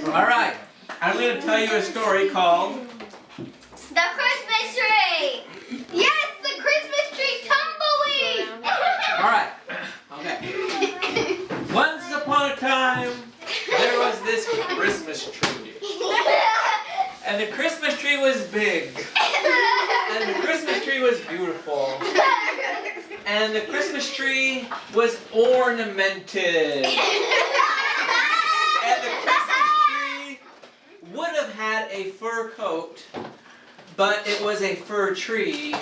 All right, I'm going to tell you a story called The Christmas Tree. Yes, the Christmas tree tumbleweed. All right, okay. Once upon a time, there was this Christmas tree. And the Christmas tree was big. And the Christmas tree was beautiful. And the Christmas tree was ornamented. And the Christmas tree would have had a fur coat, but it was a fir tree,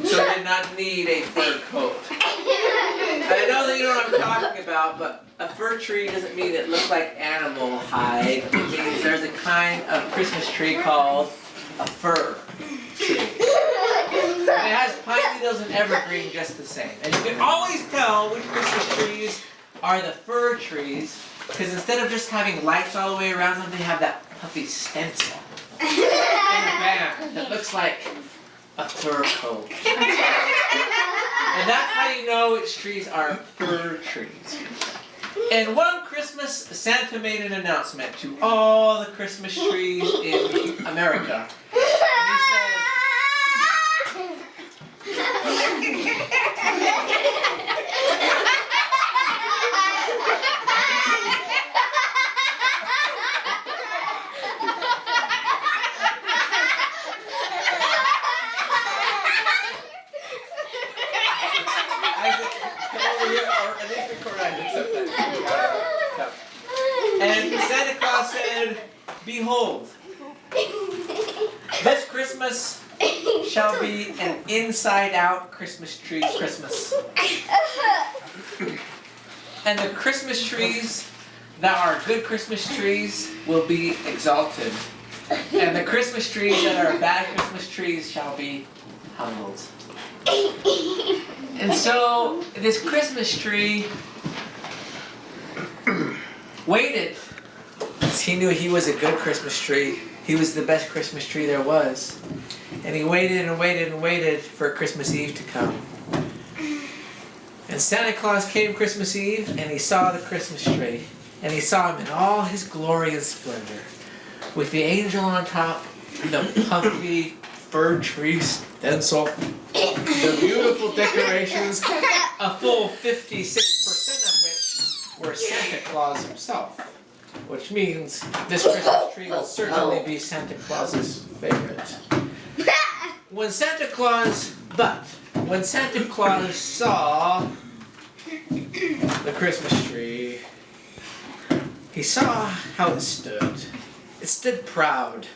so it did not need a fur coat. And I know that you know what I'm talking about, but a fir tree doesn't mean it looks like animal hide. It means there's a kind of Christmas tree called a fir tree. And it has pine needles and evergreen just the same. And you can always tell which Christmas trees are the fir trees, because instead of just having lights all the way around them, they have that puffy stencil in the band that looks like a fur coat. And that's how you know which trees are fir trees. And one Christmas, Santa made an announcement to all the Christmas trees in America. And he said, and Santa Claus said, "Behold, this Christmas shall be an inside-out Christmas tree Christmas. And the Christmas trees that are good Christmas trees will be exalted. And the Christmas trees that are bad Christmas trees shall be humbled." And so this Christmas tree waited, because he knew he was a good Christmas tree. He was the best Christmas tree there was. And he waited and waited and waited for Christmas Eve to come. And Santa Claus came Christmas Eve, and he saw the Christmas tree. And he saw him in all his glory and splendor, with the angel on top, the puffy fir tree stencil, the beautiful decorations, a full 56% of which were Santa Claus himself. Which means this Christmas tree will certainly be Santa Claus's favorite. When Santa Claus saw the Christmas tree, he saw how it stood. It stood proud.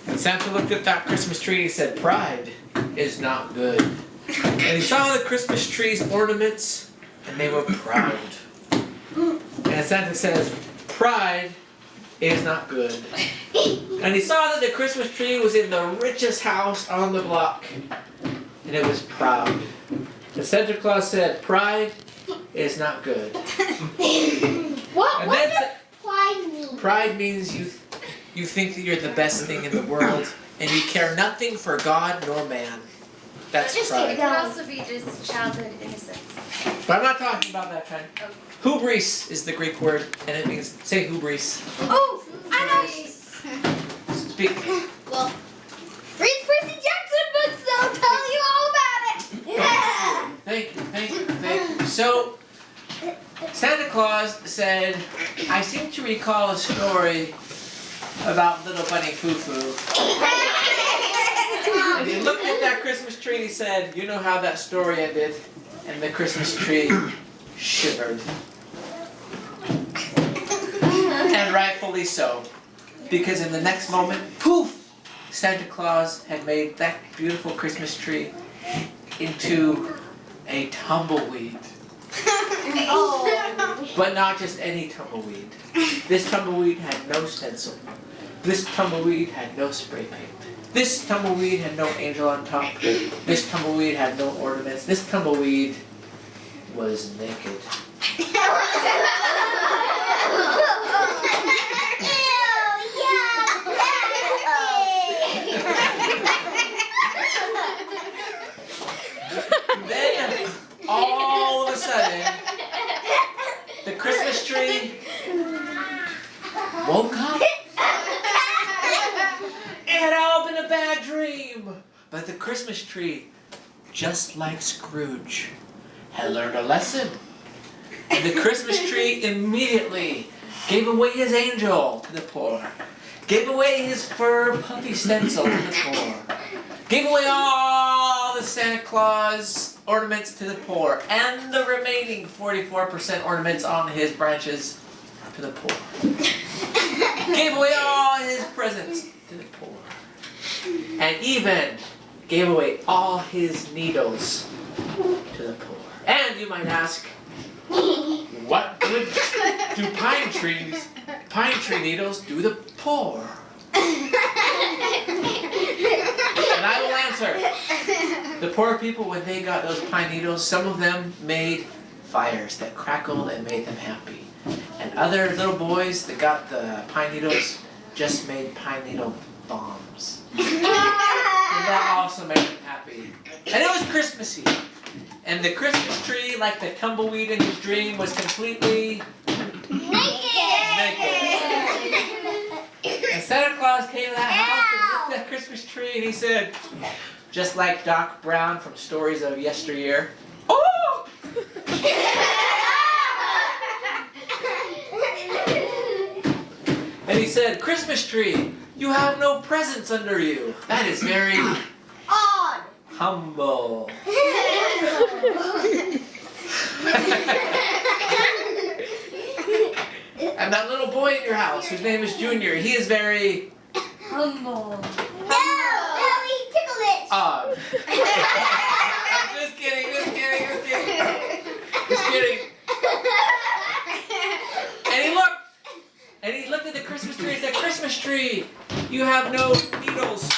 And Santa looked at that Christmas tree and he said, "Pride is not good." And he saw the Christmas tree's ornaments, and they were proud. And Santa says, "Pride is not good." And he saw that the Christmas tree was in the richest house on the block, and it was proud. And Santa Claus said, "Pride is not good." What does pride mean? Pride means you think that you're the best thing in the world, and you care nothing for God nor man. That's pride. It could also be just childhood innocence. But I'm not talking about that kind. Hubris is the Greek word, and it means, say hubris. Oh, I know. Speak. Well, read Percy Jackson books, they'll tell you all about it. Thank you. So, Santa Claus said, "I seem to recall a story about little bunny Foo-Foo." And he looked at that Christmas tree and he said, "You know how that story ended?" And the Christmas tree shivered. And rightfully so. Because in the next moment, poof! Santa Claus had made that beautiful Christmas tree into a tumbleweed. Oh. But not just any tumbleweed. This tumbleweed had no stencil. This tumbleweed had no spray paint. This tumbleweed had no angel on top. This tumbleweed had no ornaments. This tumbleweed was naked. Then, all of a sudden, the Christmas tree woke up. It had all been a bad dream. But the Christmas tree, just like Scrooge, had learned a lesson. And the Christmas tree immediately gave away his angel to the poor, gave away his fur puffy stencil to the poor, gave away all the Santa Claus ornaments to the poor, and the remaining 44% ornaments on his branches to the poor. Gave away all his presents to the poor. And even gave away all his needles to the poor. And you might ask, what good do pine tree needles do the poor? And I will answer. The poor people, when they got those pine needles, some of them made fires that crackled and made them happy. And other little boys that got the pine needles just made pine needle bombs. And that also made them happy. And it was Christmassy. And the Christmas tree, like the tumbleweed in his dream, was completely naked. And Santa Claus came to that house and looked at that Christmas tree and he said, just like Doc Brown from Stories of Yesteryear, "Oh!" And he said, "Christmas tree, you have no presents under you. That is very Odd. humble." And that little boy in your house, whose name is Junior, he is very Humble. No, he tickled it. odd. Just kidding. And he looked at the Christmas tree and said, "Christmas tree, you have no needles."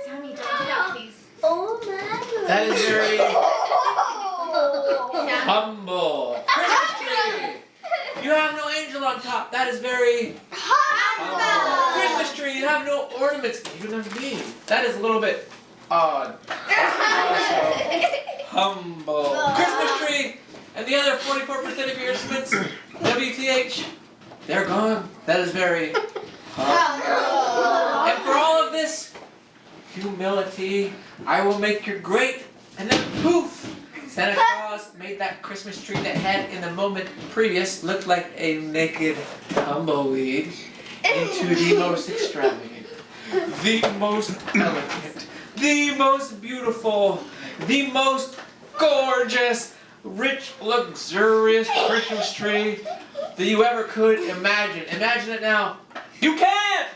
Sammy, don't do that, please. Oh my God. That is very Oh. humble. Christmas tree, you have no angel on top. That is very humble. Christmas tree, you have no ornaments. Even on me. That is a little bit odd. Also humble. Christmas tree, and the other 44% of your instruments, WTH, they're gone. That is very humble. And for all of this humility, I will make you great. And then poof, Santa Claus made that Christmas tree that had in the moment previous looked like a naked tumbleweed into the most extravagant, the most elegant, the most beautiful, the most gorgeous, rich, luxurious Christmas tree that you ever could imagine. Imagine it now. You can't!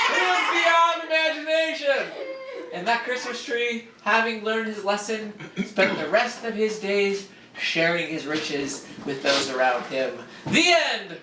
It is beyond imagination! And that Christmas tree, having learned his lesson, spent the rest of his days sharing his riches with those around him. The end!